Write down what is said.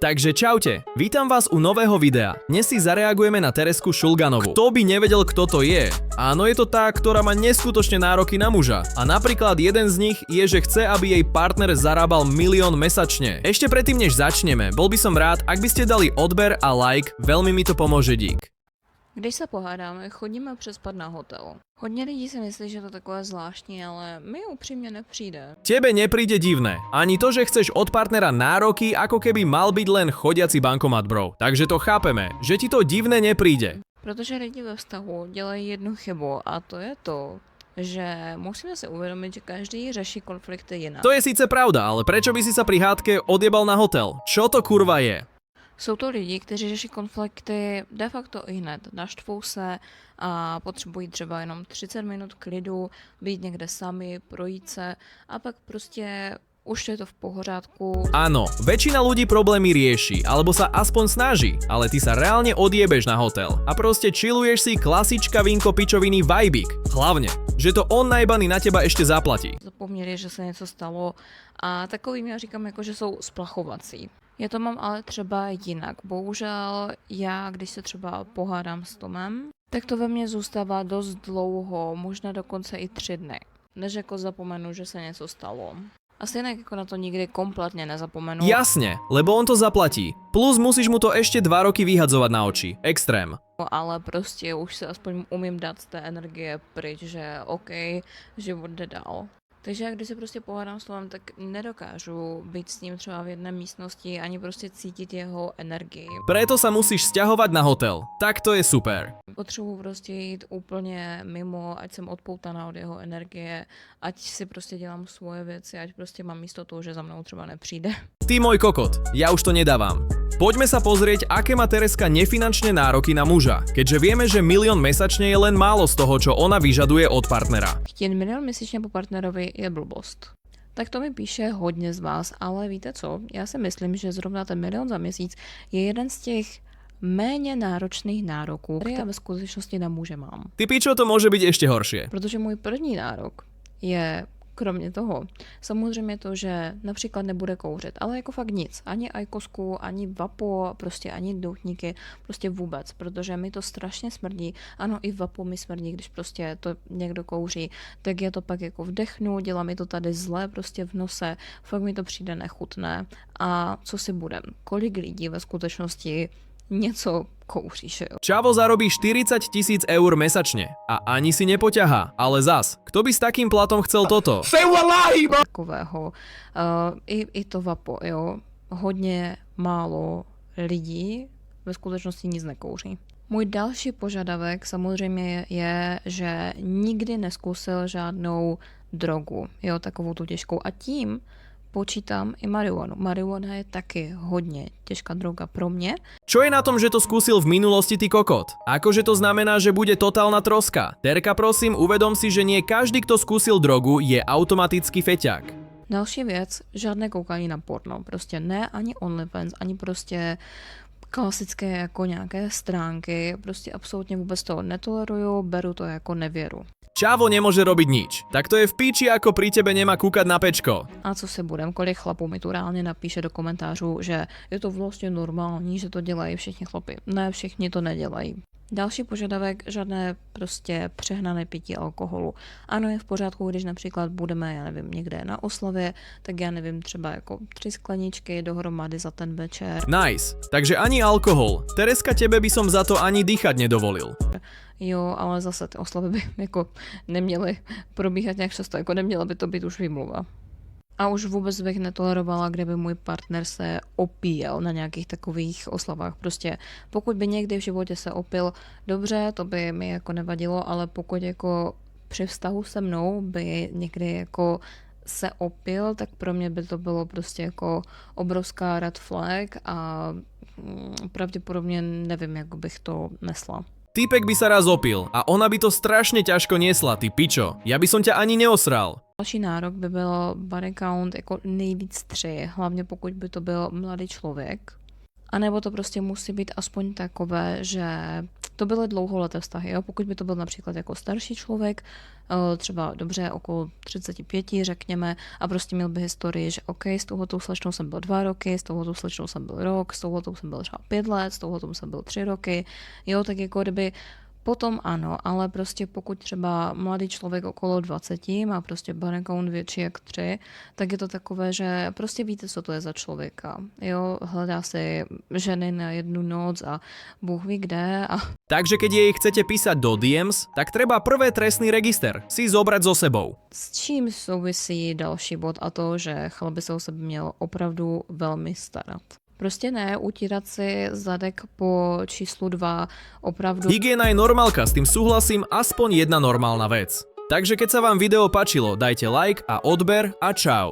Takže čaute, vítam vás u nového videa. Dnes si zareagujeme na Teresku Šulganovú. Kto by nevedel, kto to je? Áno, je to tá, ktorá má neskutočne nároky na muža. A napríklad jeden z nich je, že chce, aby jej partner zarábal 1 000 000 mesačne. Ešte predtým, než začneme, bol by som rád, ak by ste dali odber a like, veľmi mi to pomôže, dík. Když se pohádáme, chodíme přespat na hotel. Hodně lidí si myslí, že to takové zvláštní, ale mi upřímně nepřijde. Tebe nepríde divné. Ani to, že chceš od partnera nároky, ako keby mal byť len chodiaci bankomat, bro. Takže to chápeme, že ti to divné nepríde. Protože lidi ve vztahu dělají jednu chybu a to je to, že musíme si uvědomit, že každý řeší konflikty jinak. To je síce pravda, ale prečo by si sa pri hádke odjebal na hotel? Čo to kurva je? Jsou to lidi, kteří řeší konflikty de facto i hned. Naštvou se a potřebují třeba jenom 30 minut klidu, být někde sami, projít se a pak prostě už je to v pořádku. Áno, väčšina ľudí problémy rieši, alebo sa aspoň snaží, ale ty sa reálne odjebeš na hotel a proste chilluješ si klasička vínko pičoviny vibík. Hlavne, že to on najbaný na teba ešte zaplatí. Zapomněli, že se něco stalo a takovým já říkám, jako, že jsou splachovací. Já to mám ale třeba jinak. Bohužel já, když se třeba pohádám s Tomem, tak to ve mně zůstává dost dlouho, možná dokonce i 3 dny, než jako zapomenu, že se něco stalo. A stejně jako na to nikdy kompletně nezapomenu. Jasne, lebo on to zaplatí. Plus musíš mu to ešte 2 roky vyhadzovať na oči. Extrém. Ale prostě už se aspoň umím dát z té energie pryč, že OK, život jde dál. Takže když se prostě pohádám s Tomem, tak nedokážu být s ním třeba v jedné místnosti ani prostě cítit jeho energii. Preto sa musíš sťahovať na hotel. Tak to je super. Potřebuji prostě jít úplně mimo, ať jsem odpoutaná od jeho energie, ať si prostě dělám svoje věci, ať prostě mám jistotu, že za mnou třeba nepřijde. Ty môj kokot, ja už to nedávam. Poďme sa pozrieť, aké má Tereska nefinančné nároky na muža, keďže vieme, že 1 000 000 mesačne je len málo z toho, čo ona vyžaduje od partnera. Chtít 1 000 000 měsíčně po partnerovi je blbost. Tak to mi píše hodně z vás, ale víte co? Já si myslím, že zrovna ten 1 000 000 za měsíc je jeden z těch méně náročných nároků, které já ve skutečnosti na muže mám. Ty pičo, to môže byť ešte horšie. Protože můj první nárok je kromě toho samozřejmě to, že například nebude kouřit, ale jako fakt nic, ani ajkosku, ani vapo, prostě ani doutníky, prostě vůbec, protože mi to strašně smrdí. Ano, i vapo mi smrdí, když prostě to někdo kouří, tak je to pak jako vdechnu, dělá mi to tady zle prostě v nose, fakt mi to přijde nechutné. A co si budem, kolik lidí ve skutečnosti něco kouří, že jo? Čavo zarobí 40 000 eur mesačne a ani si nepoťahá, ale zas, kto by s takým platom chcel toto? Takového. I to vapo, jo. Hodně málo lidí ve skutečnosti nic nekouří. Můj další požadavek samozřejmě je, že nikdy neskusil žádnou drogu, jo, takovou tu těžkou. A tím počítám i marihuanu. Marihuana je taky hodně těžká droga pro mě. Čo je na tom, že to skúsil v minulosti, ty kokot? Akože to znamená, že bude totálna troska. Terka, prosím, uvedom si, že nie každý, kto skúsil drogu, je automaticky feťák. Další věc, žádné koukání na porno. Prostě ne ani OnlyFans, ani prostě klasické jako nějaké stránky. Prostě absolutně vůbec to netoleruju, beru to jako nevěru. Čavo nemôže robiť nič. Tak to je v píči, ako pri tebe nemá kúkať na pečko. A co se budem, kolik chlapů mi tu reálně napíše do komentářů, že je to vlastně normální, že to dělají všichni chlapi. Ne, všichni to nedělají. Další požadavek, žádné prostě přehnané pití alkoholu. Ano, je v pořádku, když například budeme, já nevím, někde na oslavě, tak já nevím, třeba jako 3 skleničky dohromady za ten večer. Nice. Takže ani alkohol. Tereska, tebe by som za to ani dýchať nedovolil. Jo, ale zase ty oslavy by jako neměly probíhat nějak často, jako neměla by to být už výmluva. A už vůbec bych netolerovala, kdyby můj partner se opíjel na nějakých takových oslavách. Prostě pokud by někdy v životě se opil, dobře, to by mi jako nevadilo, ale pokud jako při vztahu se mnou by někdy jako se opil, tak pro mě by to bylo prostě jako obrovská red flag a pravděpodobně nevím, jak bych to nesla. Týpek by sa raz opil a ona by to strašne ťažko niesla, ty pičo. Ja by som ťa ani neosral. Další nárok by byl body count jako nejvíc 3, hlavně pokud by to byl mladý člověk. anebo to prostě musí být aspoň takové, že to byly dlouholeté vztahy, jo? Pokud by to byl například jako starší člověk, třeba dobře okolo 35, řekněme, a prostě měl by historii, že OK, s touhletou slečnou jsem byl 2 roky, s touhletou slečnou jsem byl rok, s touhletou jsem byl třeba 5 let, s touhletou jsem byl 3 roky, jo, tak jako kdyby potom ano, ale prostě pokud třeba mladý člověk okolo 20 má prostě bank account větší jak 3, tak je to takové, že prostě víte, co to je za člověka. Jo, hledá si ženy na jednu noc a Bůh ví kde a Takže keď jej chcete písať do DMs, tak treba prvé trestný register si zobrať so sebou. s čím souvisí další bod a to, že chlap by se o sebe měl opravdu velmi starat. Prostě ne utírat si zadek po číslu 2 opravdu. Hygiena je normálka, s tým súhlasím, aspoň jedna normálna vec. Takže keď sa vám video páčilo, dajte like a odber a čau.